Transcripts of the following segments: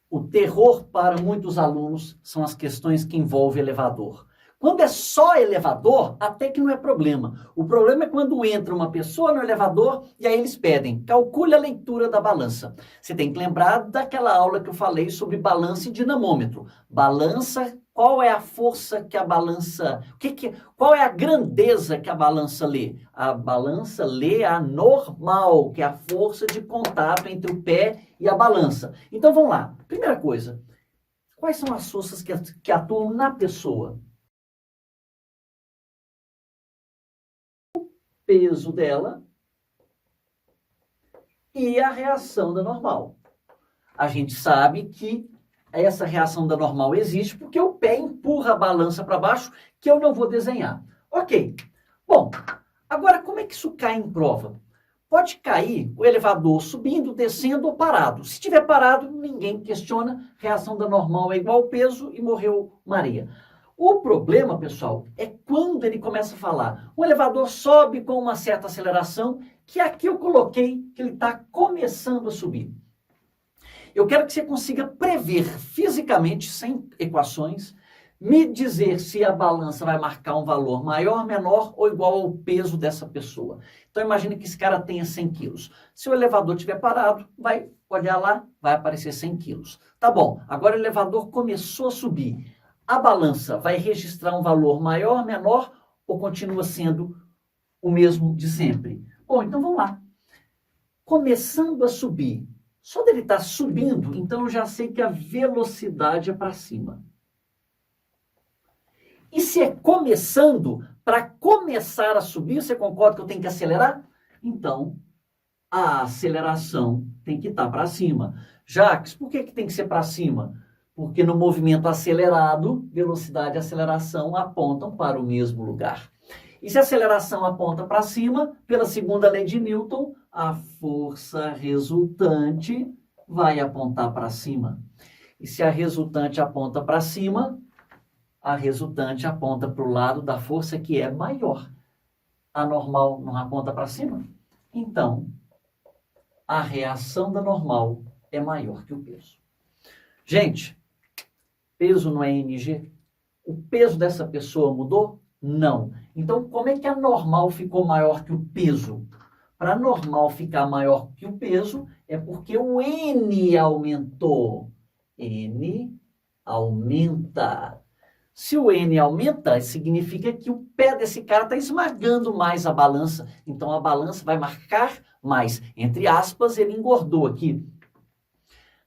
O terror para muitos alunos são as questões que envolvem elevador. Quando é só elevador, até que não é problema. O problema é quando entra uma pessoa no elevador e aí eles pedem, calcule a leitura da balança. Você tem que lembrar daquela aula que eu falei sobre balança e dinamômetro. Balança, qual é a força que a balança... qual é a grandeza que a balança lê? A balança lê a normal, que é a força de contato entre o pé e a balança. Então vamos lá. Primeira coisa, quais são as forças que atuam na pessoa? Peso dela e a reação da normal. A gente sabe que essa reação da normal existe porque o pé empurra a balança para baixo, que eu não vou desenhar. Ok. Bom, agora como é que isso cai em prova? Pode cair o elevador subindo, descendo ou parado. Se estiver parado, ninguém questiona, reação da normal é igual ao peso e morreu Maria. O problema, pessoal, é quando ele começa a falar. O elevador sobe com uma certa aceleração, que aqui eu coloquei que ele está começando a subir. Eu quero que você consiga prever fisicamente, sem equações, me dizer se a balança vai marcar um valor maior, menor ou igual ao peso dessa pessoa. Então imagine que esse cara tenha 100 quilos. Se o elevador estiver parado, vai olhar lá, vai aparecer 100 quilos. Tá bom, agora o elevador começou a subir. A balança vai registrar um valor maior, menor ou continua sendo o mesmo de sempre? Bom, então vamos lá. Começando a subir. Só dele estar subindo, então eu já sei que a velocidade é para cima. E se é começando, para começar a subir, você concorda que eu tenho que acelerar? Então, a aceleração tem que estar para cima. Jacques, por que tem que ser para cima? Porque no movimento acelerado, velocidade e aceleração apontam para o mesmo lugar. E se a aceleração aponta para cima, pela segunda lei de Newton, a força resultante vai apontar para cima. E se a resultante aponta para cima, a resultante aponta para o lado da força que é maior. A normal não aponta para cima? Então, a reação da normal é maior que o peso. Gente, peso não é NG? O peso dessa pessoa mudou? Não. Então, como é que a normal ficou maior que o peso? Para a normal ficar maior que o peso, é porque o N aumentou. N aumenta. Se o N aumenta, significa que o pé desse cara está esmagando mais a balança. Então, a balança vai marcar mais. Entre aspas, ele engordou aqui.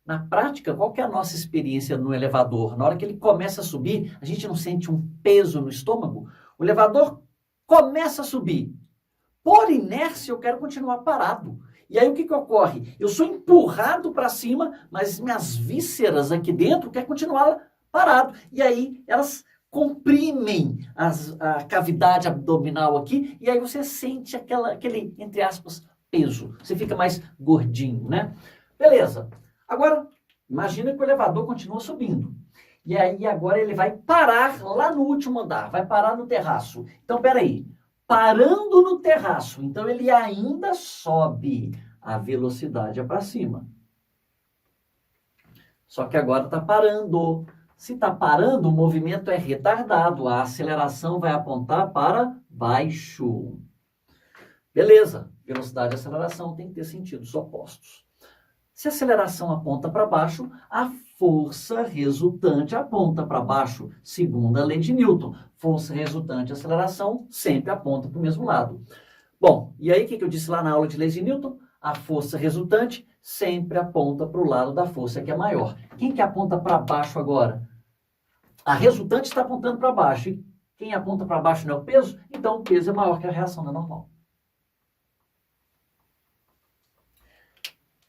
Na prática, qual que é a nossa experiência no elevador? Na hora que ele começa a subir, a gente não sente um peso no estômago? O elevador começa a subir. Por inércia, eu quero continuar parado. E aí o que ocorre? Eu sou empurrado para cima, mas minhas vísceras aqui dentro querem continuar parado. E aí elas comprimem a cavidade abdominal aqui, e aí você sente aquele, entre aspas, peso. Você fica mais gordinho, né? Beleza. Agora, imagina que o elevador continua subindo. E aí agora ele vai parar lá no último andar, vai parar no terraço. Então, peraí, parando no terraço, então ele ainda sobe, a velocidade é para cima. Só que agora está parando. Se está parando, o movimento é retardado, a aceleração vai apontar para baixo. Beleza, velocidade e aceleração tem que ter sentidos opostos. Se a aceleração aponta para baixo, a força resultante aponta para baixo, segundo a lei de Newton. Força resultante e aceleração sempre apontam para o mesmo lado. Bom, e aí o que eu disse lá na aula de leis de Newton? A força resultante sempre aponta para o lado da força que é maior. Quem que aponta para baixo agora? A resultante está apontando para baixo. E quem aponta para baixo não é o peso? Então o peso é maior que a reação da normal.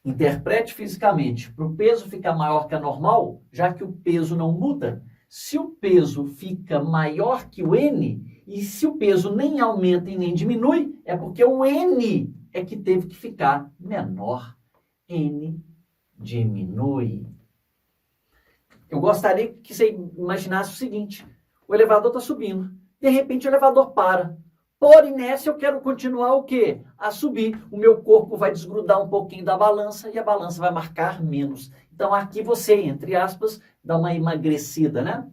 Interprete fisicamente. Para o peso ficar maior que a normal, já que o peso não muda, se o peso fica maior que o N, e se o peso nem aumenta e nem diminui, é porque o N é que teve que ficar menor. N diminui. Eu gostaria que você imaginasse o seguinte: o elevador está subindo. De repente o elevador para. Por inércia, eu quero continuar o quê? A subir. O meu corpo vai desgrudar um pouquinho da balança e a balança vai marcar menos. Então, aqui você, entre aspas, dá uma emagrecida, né?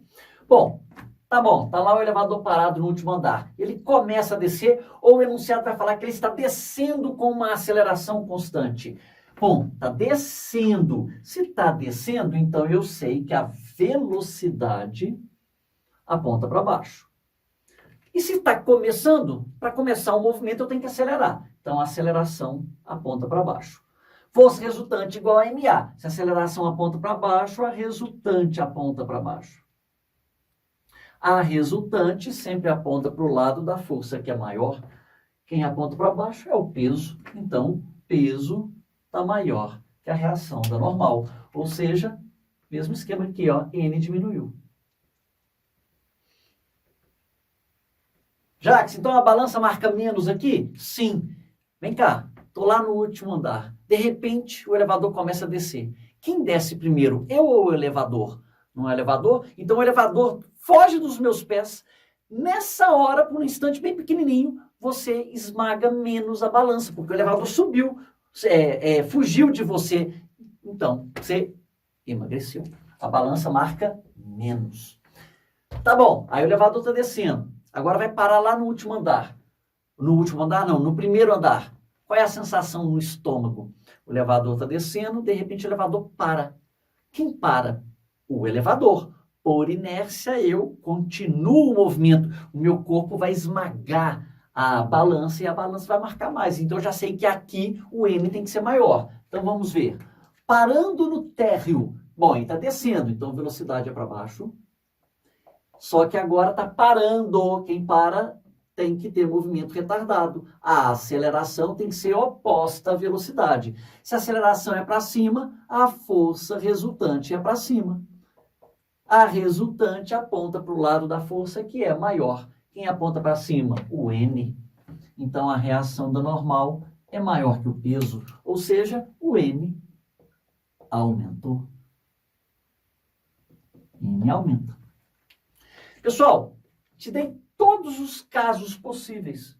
Bom, tá lá o elevador parado no último andar. Ele começa a descer, ou o enunciado vai falar que ele está descendo com uma aceleração constante. Bom, está descendo. Se está descendo, então eu sei que a velocidade aponta para baixo. E se está começando, para começar o movimento eu tenho que acelerar. Então a aceleração aponta para baixo. Força resultante igual a MA. Se a aceleração aponta para baixo, a resultante aponta para baixo. A resultante sempre aponta para o lado da força que é maior. Quem aponta para baixo é o peso. Então, o peso está maior que a reação da normal. Ou seja, mesmo esquema aqui, ó, N diminuiu. Jacques, então a balança marca menos aqui? Sim. Vem cá, estou lá no último andar. De repente, o elevador começa a descer. Quem desce primeiro, eu ou o elevador? Não é o elevador? Então o elevador foge dos meus pés. Nessa hora, por um instante bem pequenininho, você esmaga menos a balança, porque o elevador subiu, fugiu de você. Então, você emagreceu. A balança marca menos. Tá bom, aí o elevador está descendo. Agora vai parar lá no último andar. No último andar, não, no primeiro andar. Qual é a sensação no estômago? O elevador está descendo, de repente o elevador para. Quem para? O elevador. Por inércia, eu continuo o movimento. O meu corpo vai esmagar a balança e a balança vai marcar mais. Então, eu já sei que aqui o N tem que ser maior. Então, vamos ver. Parando no térreo. Bom, ele está descendo, então velocidade é para baixo. Só que agora está parando. Quem para tem que ter movimento retardado. A aceleração tem que ser oposta à velocidade. Se a aceleração é para cima, a força resultante é para cima. A resultante aponta para o lado da força que é maior. Quem aponta para cima? O N. Então, a reação da normal é maior que o peso. Ou seja, o N aumentou. N aumenta. Pessoal, te dei todos os casos possíveis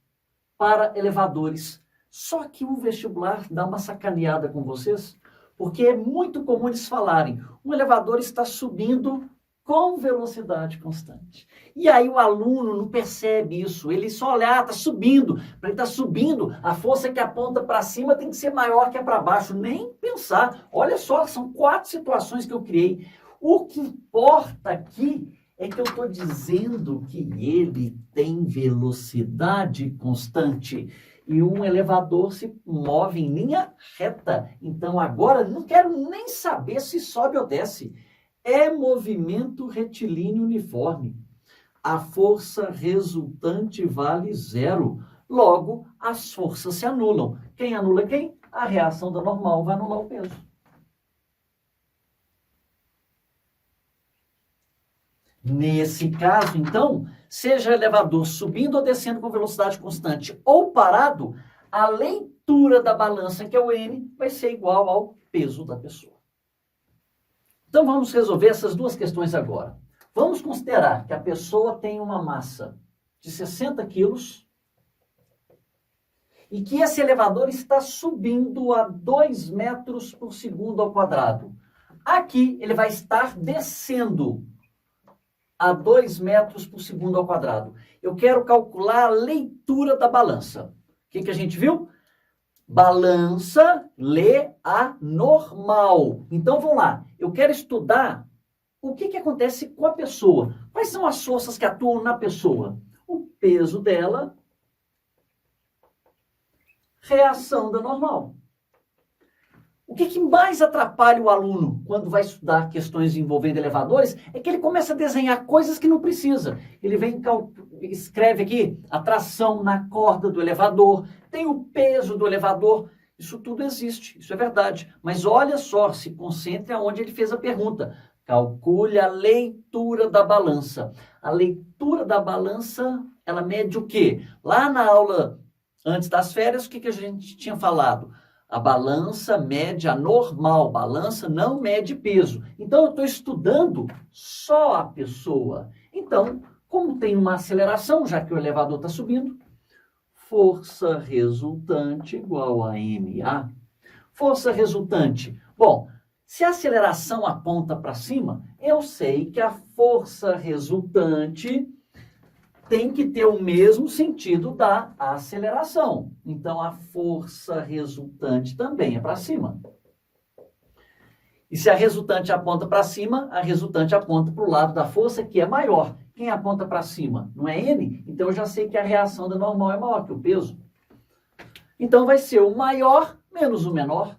para elevadores. Só que o vestibular dá uma sacaneada com vocês, porque é muito comum eles falarem, um elevador está subindo com velocidade constante. E aí o aluno não percebe isso, ele só olha, está subindo. Para ele estar subindo, a força que aponta para cima tem que ser maior que a para baixo. Nem pensar. Olha só, são 4 situações que eu criei. O que importa aqui é que eu estou dizendo que ele tem velocidade constante e um elevador se move em linha reta. Então agora não quero nem saber se sobe ou desce. É movimento retilíneo uniforme. A força resultante vale 0. Logo, as forças se anulam. Quem anula quem? A reação da normal vai anular o peso. Nesse caso, então, seja elevador subindo ou descendo com velocidade constante ou parado, a leitura da balança, que é o N, vai ser igual ao peso da pessoa. Então, vamos resolver essas duas questões agora. Vamos considerar que a pessoa tem uma massa de 60 quilos e que esse elevador está subindo a 2 metros por segundo ao quadrado. Aqui, ele vai estar descendo a 2 metros por segundo ao quadrado. Eu quero calcular a leitura da balança. O que a gente viu? Balança lê a normal. Então, vamos lá. Eu quero estudar o que acontece com a pessoa. Quais são as forças que atuam na pessoa? O peso dela, reação da normal. O que mais atrapalha o aluno quando vai estudar questões envolvendo elevadores é que ele começa a desenhar coisas que não precisa. Ele vem, escreve aqui a tração na corda do elevador, tem o peso do elevador. Isso tudo existe, isso é verdade. Mas olha só, se concentre aonde ele fez a pergunta. Calcule a leitura da balança. A leitura da balança, ela mede o quê? Lá na aula antes das férias, o que a gente tinha falado? A balança mede a normal, balança não mede peso. Então, eu estou estudando só a pessoa. Então, como tem uma aceleração, já que o elevador está subindo, força resultante igual a MA. Força resultante. Bom, se a aceleração aponta para cima, eu sei que a força resultante tem que ter o mesmo sentido da aceleração. Então, a força resultante também é para cima. E se a resultante aponta para cima, a resultante aponta para o lado da força que é maior. Quem aponta para cima? Não é N? Então, eu já sei que a reação da normal é maior que o peso. Então, vai ser o maior menos o menor.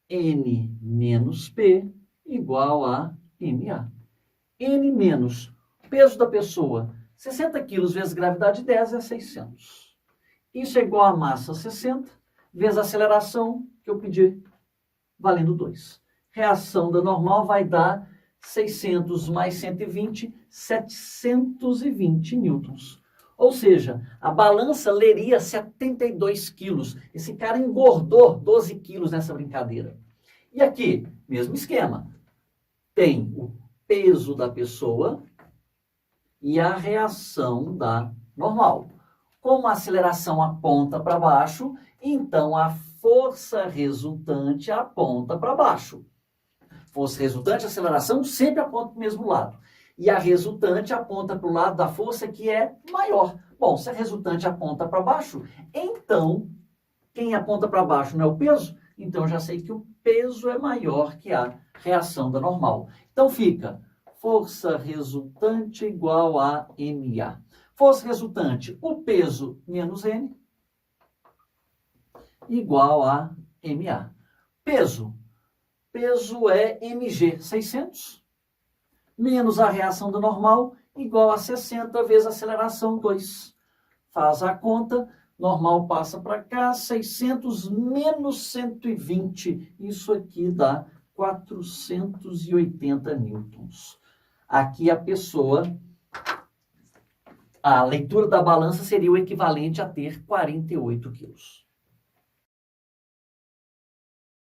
N menos P igual a MA. N menos peso da pessoa, 60 quilos vezes gravidade 10 é 600. Isso é igual a massa 60 vezes a aceleração que eu pedi, valendo 2. Reação da normal vai dar 600 mais 120, 720 newtons. Ou seja, a balança leria 72 quilos. Esse cara engordou 12 quilos nessa brincadeira. E aqui, mesmo esquema. Tem o peso da pessoa e a reação da normal. Como a aceleração aponta para baixo, então a força resultante aponta para baixo. Força resultante, aceleração sempre aponta para o mesmo lado. E a resultante aponta para o lado da força que é maior. Bom, se a resultante aponta para baixo, então quem aponta para baixo não é o peso? Então eu já sei que o peso é maior que a reação da normal. Então fica força resultante igual a MA. Força resultante, o peso menos N, igual a MA. Peso é mg, 600, menos a reação da normal, igual a 60 vezes a aceleração, 2. Faz a conta, normal passa para cá, 600 menos 120, isso aqui dá 480 newtons. Aqui a leitura da balança seria o equivalente a ter 48 quilos.